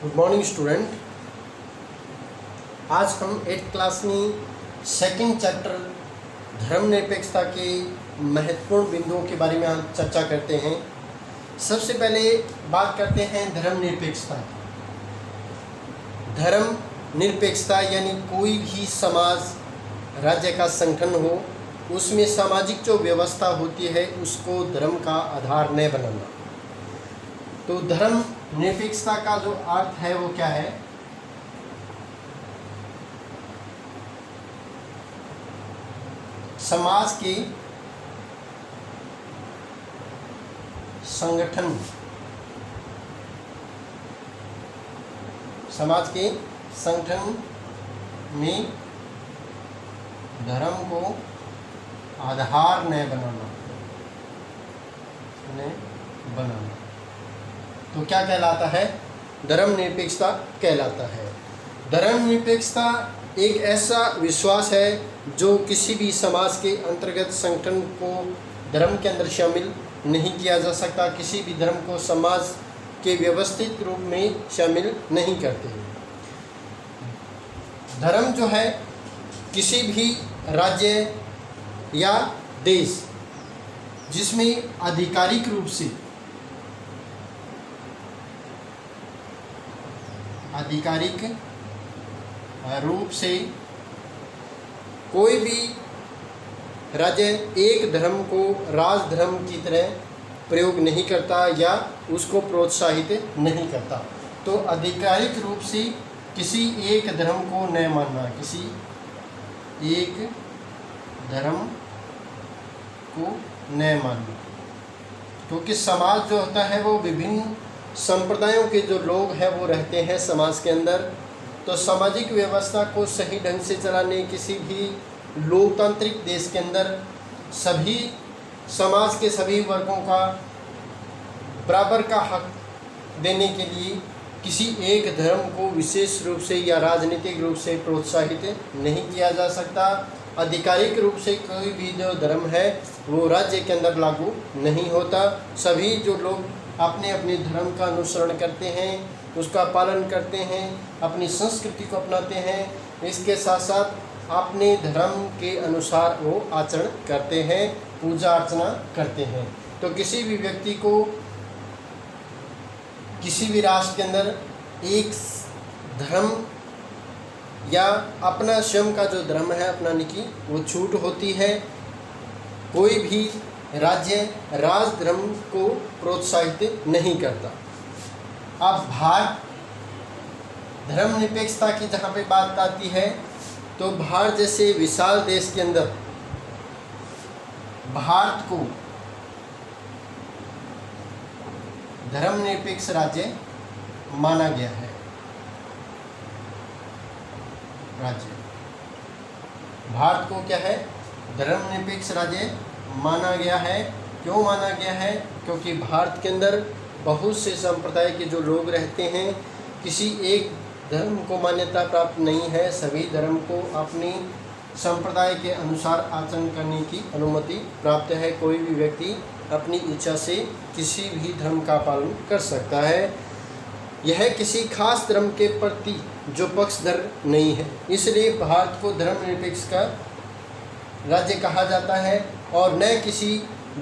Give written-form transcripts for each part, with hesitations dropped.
Good morning student. आज हम 8th class में सेकंड चैप्टर धर्मनिरपेक्षता के महत्वपूर्ण बिंदुओं के बारे में आज चर्चा करते हैं। सबसे पहले बात करते हैं धर्मनिरपेक्षता की। धर्मनिरपेक्षता यानी कोई भी समाज राज्य का संगठन हो, उसमें सामाजिक जो व्यवस्था होती है उसको धर्म का आधार न बनाना। तो धर्मनिरपेक्षता का जो अर्थ है वो क्या है? समाज के संगठन में धर्म को आधार न बनाना तो क्या कहलाता है? धर्मनिरपेक्षता कहलाता है। धर्मनिरपेक्षता एक ऐसा विश्वास है जो किसी भी समाज के अंतर्गत संगठन को धर्म के अंदर शामिल नहीं किया जा सकता, किसी भी धर्म को समाज के व्यवस्थित रूप में शामिल नहीं करते। धर्म जो है किसी भी राज्य या देश जिसमें आधिकारिक रूप से कोई भी राज्य एक धर्म को राजधर्म की तरह प्रयोग नहीं करता या उसको प्रोत्साहित नहीं करता। तो आधिकारिक रूप से किसी एक धर्म को न मानना, किसी एक धर्म को न मानना, क्योंकि समाज जो होता है वो विभिन्न संप्रदायों के जो लोग हैं वो रहते हैं समाज के अंदर। तो सामाजिक व्यवस्था को सही ढंग से चलाने, किसी भी लोकतांत्रिक देश के अंदर सभी समाज के सभी वर्गों का बराबर का हक देने के लिए किसी एक धर्म को विशेष रूप से या राजनीतिक रूप से प्रोत्साहित नहीं किया जा सकता। आधिकारिक रूप से कोई भी जो धर्म है वो राज्य के अंदर लागू नहीं होता। सभी जो लोग अपने अपने धर्म का अनुसरण करते हैं, उसका पालन करते हैं, अपनी संस्कृति को अपनाते हैं, इसके साथ साथ अपने धर्म के अनुसार वो आचरण करते हैं, पूजा अर्चना करते हैं। तो किसी भी व्यक्ति को किसी भी राष्ट्र के अंदर एक धर्म या अपना स्वयं का जो धर्म है अपनाने की वो छूट होती है। कोई भी राज्य राजधर्म को प्रोत्साहित नहीं करता। अब भारत धर्मनिरपेक्षता की जहाँ पे बात आती है तो भारत जैसे विशाल देश के अंदर भारत को धर्मनिरपेक्ष राज्य माना गया है। भारत को क्या है? धर्मनिरपेक्ष राज्य माना गया है। क्यों माना गया है? क्योंकि भारत के अंदर बहुत से संप्रदाय के जो लोग रहते हैं, किसी एक धर्म को मान्यता प्राप्त नहीं है, सभी धर्म को अपनी संप्रदाय के अनुसार आचरण करने की अनुमति प्राप्त है। कोई भी व्यक्ति अपनी इच्छा से किसी भी धर्म का पालन कर सकता है। यह किसी खास धर्म के प्रति जो पक्षधर नहीं है, इसलिए भारत को धर्मनिरपेक्ष का राज्य कहा जाता है और न किसी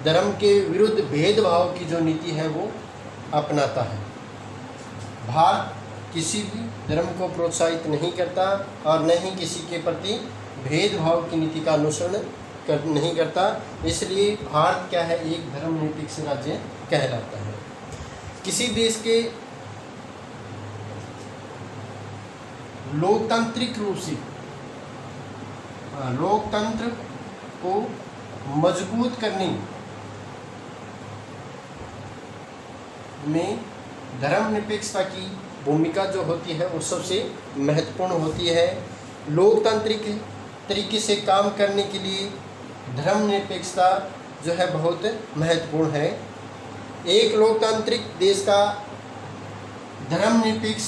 धर्म के विरुद्ध भेदभाव की जो नीति है वो अपनाता है। भारत किसी भी धर्म को प्रोत्साहित नहीं करता और न ही किसी के प्रति भेदभाव की नीति का अनुसरण नहीं करता। इसलिए भारत क्या है? एक धर्मनिरपेक्ष राज्य कहलाता है। किसी देश के लोकतांत्रिक रूप से लोकतंत्र को मजबूत करने में धर्मनिरपेक्षता की भूमिका जो होती है वो सबसे महत्वपूर्ण होती है। लोकतांत्रिक तरीके से काम करने के लिए धर्मनिरपेक्षता जो है बहुत महत्वपूर्ण है। एक लोकतांत्रिक देश का धर्मनिरपेक्ष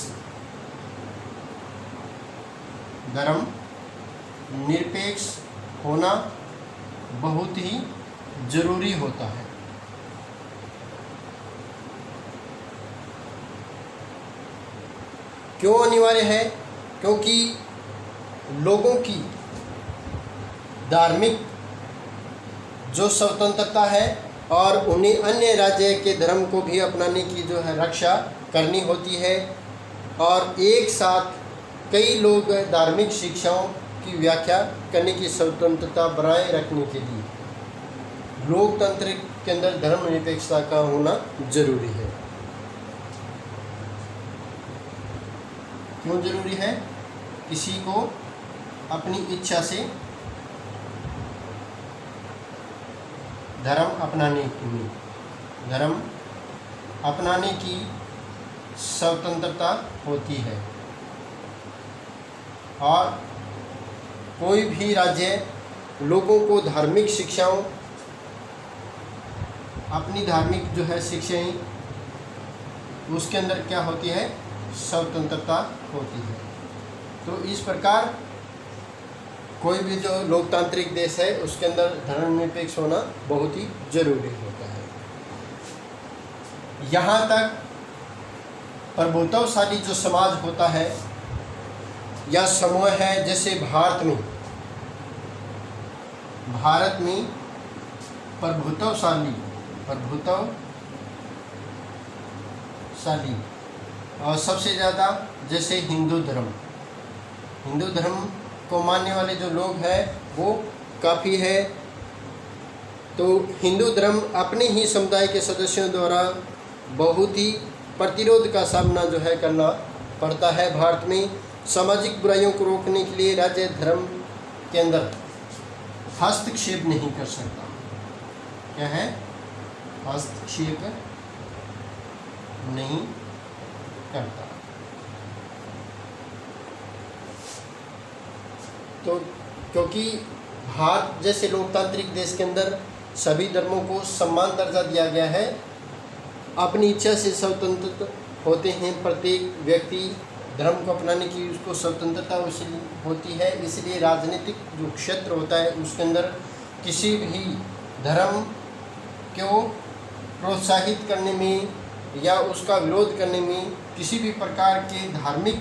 होना बहुत ही जरूरी होता है। क्यों अनिवार्य है? क्योंकि लोगों की धार्मिक जो स्वतंत्रता है और उन्हें अन्य राज्य के धर्म को भी अपनाने की जो है रक्षा करनी होती है, और एक साथ कई लोग धार्मिक शिक्षाओं की व्याख्या करने की स्वतंत्रता बनाए रखने के लिए लोकतंत्र के अंदर धर्मनिरपेक्षता का होना जरूरी है। क्यों जरूरी है? किसी को अपनी इच्छा से धर्म अपनाने की स्वतंत्रता होती है, और कोई भी राज्य लोगों को धार्मिक शिक्षाओं, अपनी धार्मिक जो है शिक्षाएं, उसके अंदर क्या होती है? स्वतंत्रता होती है। तो इस प्रकार कोई भी जो लोकतांत्रिक देश है उसके अंदर धर्मनिरपेक्ष होना बहुत ही जरूरी होता है। यहाँ तक प्रभुत्वशाली जो समाज होता है या समूह है, जैसे भारत में प्रभुत्वशाली और सबसे ज़्यादा जैसे हिंदू धर्म को मानने वाले जो लोग हैं वो काफ़ी है। तो हिंदू धर्म अपने ही समुदाय के सदस्यों द्वारा बहुत ही प्रतिरोध का सामना जो है करना पड़ता है। भारत में सामाजिक बुराइयों को रोकने के लिए राज्य धर्म के अंदर हस्तक्षेप नहीं कर सकता। क्या है? हस्तक्षेप नहीं करता। तो क्योंकि भारत जैसे लोकतांत्रिक देश के अंदर सभी धर्मों को समान दर्जा दिया गया है, अपनी इच्छा से स्वतंत्र होते हैं। प्रत्येक व्यक्ति धर्म को अपनाने की उसको स्वतंत्रता होती है। इसलिए राजनीतिक जो क्षेत्र होता है उसके अंदर किसी भी धर्म को प्रोत्साहित करने में या उसका विरोध करने में, किसी भी प्रकार के धार्मिक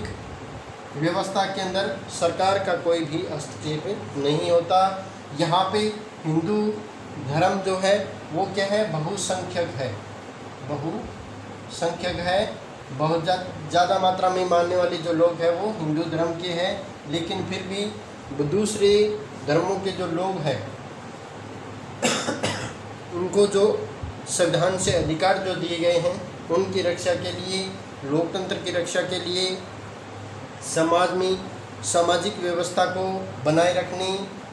व्यवस्था के अंदर सरकार का कोई भी हस्तक्षेप नहीं होता। यहाँ पे हिंदू धर्म जो है वो क्या है? बहुसंख्यक है। बहुत ज़्यादा मात्रा में मानने वाले जो लोग हैं वो हिंदू धर्म के हैं, लेकिन फिर भी दूसरे धर्मों के जो लोग हैं उनको जो संविधान से अधिकार जो दिए गए हैं उनकी रक्षा के लिए, लोकतंत्र की रक्षा के लिए, समाज में सामाजिक व्यवस्था को बनाए रखने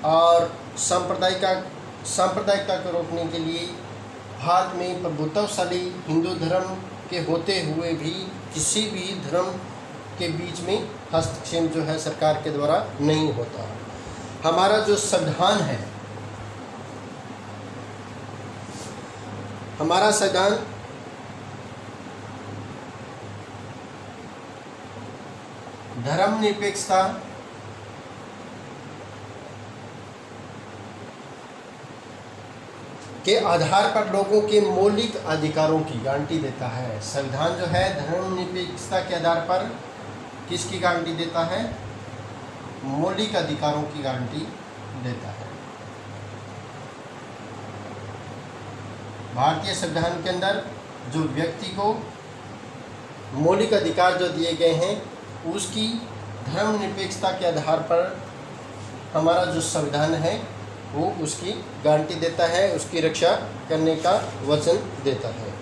और सांप्रदायिकता को रोकने के लिए भारत में प्रभुत्वशाली हिंदू धर्म के होते हुए भी किसी भी धर्म के बीच में हस्तक्षेप जो है सरकार के द्वारा नहीं होता। हमारा जो संविधान है, हमारा संविधान धर्मनिरपेक्षता के आधार पर लोगों के मौलिक अधिकारों की गारंटी देता है। संविधान जो है धर्मनिरपेक्षता के आधार पर किसकी गारंटी देता है? मौलिक अधिकारों की गारंटी देता है। भारतीय संविधान के अंदर जो व्यक्ति को मौलिक अधिकार जो दिए गए हैं उसकी धर्मनिरपेक्षता के आधार पर हमारा जो संविधान है वो उसकी गारंटी देता है, उसकी रक्षा करने का वचन देता है।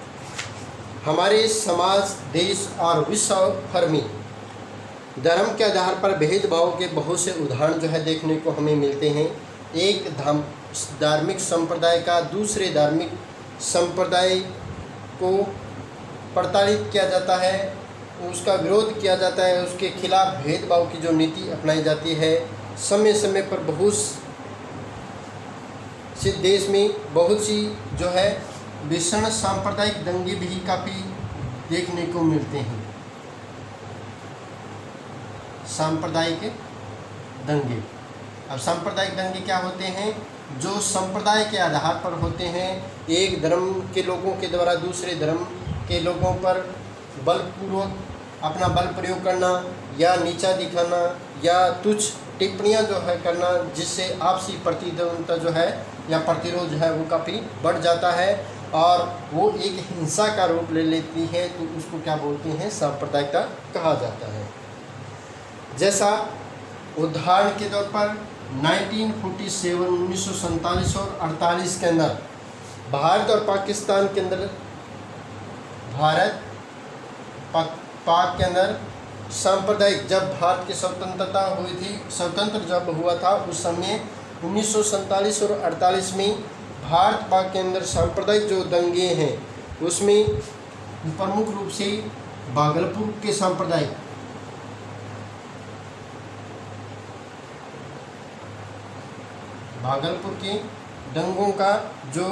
हमारे समाज, देश और विश्व भर में धर्म के आधार पर भेदभाव के बहुत से उदाहरण जो है देखने को हमें मिलते हैं। एक धार्मिक संप्रदाय का दूसरे धार्मिक संप्रदाय को प्रताड़ित किया जाता है, उसका विरोध किया जाता है, उसके खिलाफ भेदभाव की जो नीति अपनाई जाती है। समय समय पर बहुत से देश में बहुत सी जो है भीषण सांप्रदायिक दंगे भी काफ़ी देखने को मिलते हैं। सांप्रदायिक दंगे, अब सांप्रदायिक दंगे क्या होते हैं? जो संप्रदाय के आधार पर होते हैं। एक धर्म के लोगों के द्वारा दूसरे धर्म के लोगों पर बलपूर्वक अपना बल प्रयोग करना या नीचा दिखाना या तुच्छ टिप्पणियां जो है करना, जिससे आपसी प्रतिद्वंद्विता जो है या प्रतिरोध जो है वो काफ़ी बढ़ जाता है और वो एक हिंसा का रूप ले लेती है, तो उसको क्या बोलते हैं, सांप्रदायिकता कहा जाता है। जैसा उदाहरण के तौर पर 1947 1947 और 48 के अंदर भारत और पाकिस्तान के अंदर पाक के अंदर सांप्रदायिक, जब भारत की स्वतंत्रता हुई थी, स्वतंत्र जब हुआ था उस समय 1947 और 48 में भारत पाक के अंदर सांप्रदायिक जो दंगे हैं उसमें प्रमुख रूप से भागलपुर के सांप्रदायिक, भागलपुर के दंगों का जो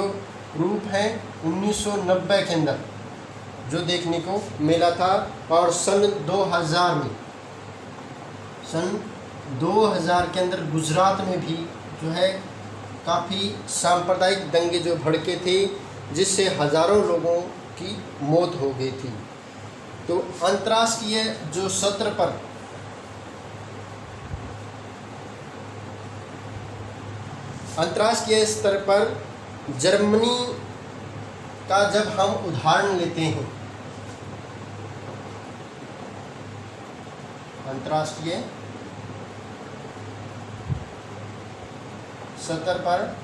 रूप है 1990 के अंदर जो देखने को मिला था, और सन 2000 के अंदर गुजरात में भी जो है काफ़ी सांप्रदायिक दंगे जो भड़के थे, जिससे हज़ारों लोगों की मौत हो गई थी। तो अंतर्राष्ट्रीय जो सत्र पर अंतर्राष्ट्रीय स्तर पर जर्मनी का जब हम उदाहरण लेते हैं, अंतर्राष्ट्रीय स्तर पर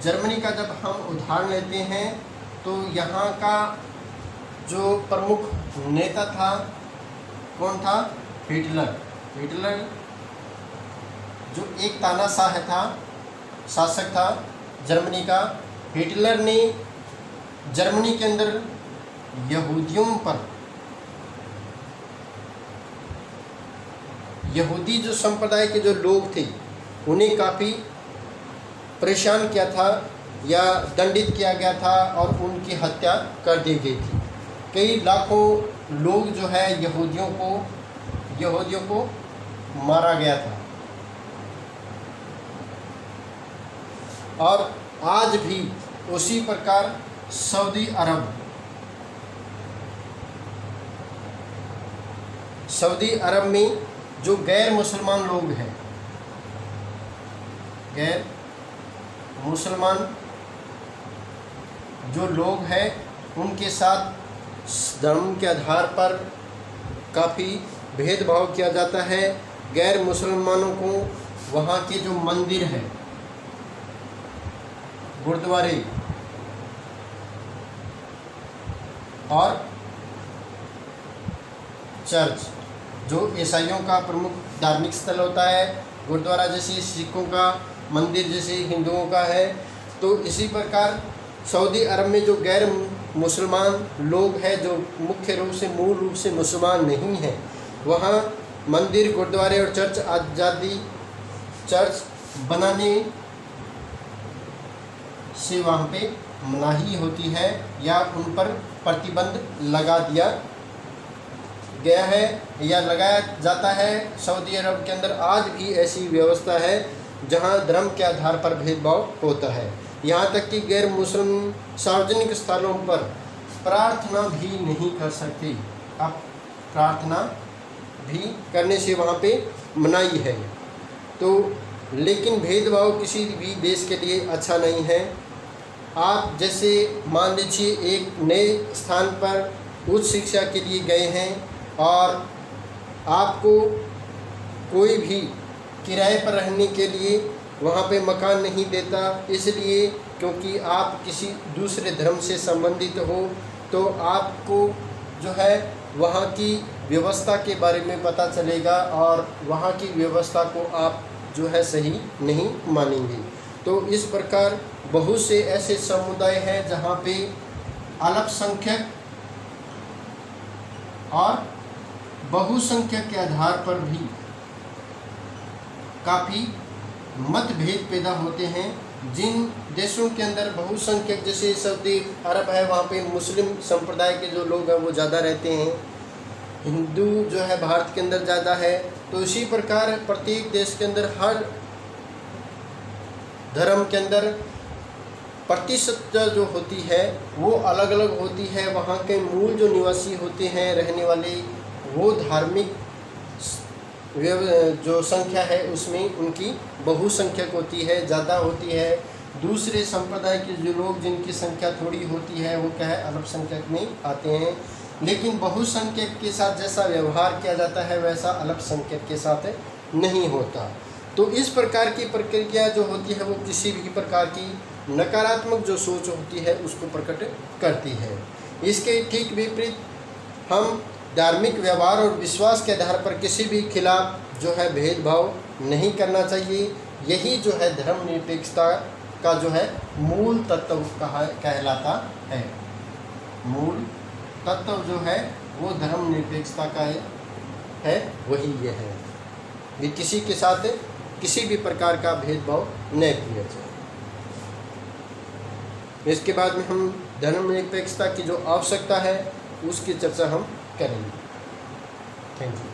जर्मनी का जब हम उदाहरण लेते हैं, तो यहाँ का जो प्रमुख नेता था कौन था, हिटलर। हिटलर जो एक तानाशाह था, शासक था जर्मनी का। हिटलर ने जर्मनी के अंदर यहूदियों पर, यहूदी जो संप्रदाय के जो लोग थे उन्हें काफ़ी परेशान किया था या दंडित किया गया था और उनकी हत्या कर दी गई थी। कई लाखों लोग जो है यहूदियों को मारा गया था। और आज भी उसी प्रकार सऊदी अरब में जो गैर मुसलमान लोग हैं, गैर मुसलमान जो लोग हैं, उनके साथ धर्म के आधार पर काफ़ी भेदभाव किया जाता है। गैर मुसलमानों को वहाँ के जो मंदिर हैं, गुरुद्वारे और चर्च, जो ईसाइयों का प्रमुख धार्मिक स्थल होता है, गुरुद्वारा जैसे सिखों का मंदिर जैसे हिंदुओं का है, तो इसी प्रकार सऊदी अरब में जो गैर मुसलमान लोग हैं, जो मुख्य रूप से मूल रूप से मुसलमान नहीं हैं, वहाँ मंदिर, गुरुद्वारे और चर्च बनाने से वहाँ पे मनाही होती है या उन पर प्रतिबंध लगा दिया गया है या लगाया जाता है। सऊदी अरब के अंदर आज भी ऐसी व्यवस्था है जहाँ धर्म के आधार पर भेदभाव होता है। यहाँ तक कि गैर मुस्लिम सार्वजनिक स्थलों पर प्रार्थना भी नहीं कर सकते। अब प्रार्थना भी करने से वहाँ पे मनाही है। तो लेकिन भेदभाव किसी भी देश के लिए अच्छा नहीं है। आप जैसे मान लीजिए एक नए स्थान पर उच्च शिक्षा के लिए गए हैं और आपको कोई भी किराए पर रहने के लिए वहाँ पे मकान नहीं देता, इसलिए क्योंकि आप किसी दूसरे धर्म से संबंधित हो, तो आपको जो है वहाँ की व्यवस्था के बारे में पता चलेगा और वहाँ की व्यवस्था को आप जो है सही नहीं मानेंगे। तो इस प्रकार बहुत से ऐसे समुदाय हैं जहाँ पे अल्पसंख्यक और बहुसंख्यक के आधार पर भी काफ़ी मतभेद पैदा होते हैं। जिन देशों के अंदर बहुसंख्यक जैसे सऊदी अरब है, वहाँ पे मुस्लिम संप्रदाय के जो लोग हैं वो ज़्यादा रहते हैं, हिंदू जो है भारत के अंदर ज़्यादा है। तो इसी प्रकार प्रत्येक देश के अंदर हर धर्म के अंदर प्रतिशत जो होती है वो अलग अलग होती है। वहाँ के मूल जो निवासी होते हैं रहने वाले, वो धार्मिक जो संख्या है उसमें उनकी बहुसंख्यक होती है, ज़्यादा होती है। दूसरे संप्रदाय के जो लोग जिनकी संख्या थोड़ी होती है वो क्या है, अल्पसंख्यक में आते हैं। लेकिन बहुसंख्यक के साथ जैसा व्यवहार किया जाता है वैसा अल्पसंख्यक के साथ नहीं होता। तो इस प्रकार की प्रक्रिया जो होती है वो किसी भी प्रकार की नकारात्मक जो सोच होती है उसको प्रकट करती है। इसके ठीक विपरीत हम धार्मिक व्यवहार और विश्वास के आधार पर किसी भी खिलाफ जो है भेदभाव नहीं करना चाहिए। यही जो है धर्मनिरपेक्षता का जो है मूल तत्व कहलाता है। मूल तत्व जो है वो धर्मनिरपेक्षता का है, वही ये है कि किसी के साथ किसी भी प्रकार का भेदभाव न किया जाए। इसके बाद में हम धर्मनिरपेक्षता की जो आवश्यकता है उसकी चर्चा हम करेंगे। Thank you.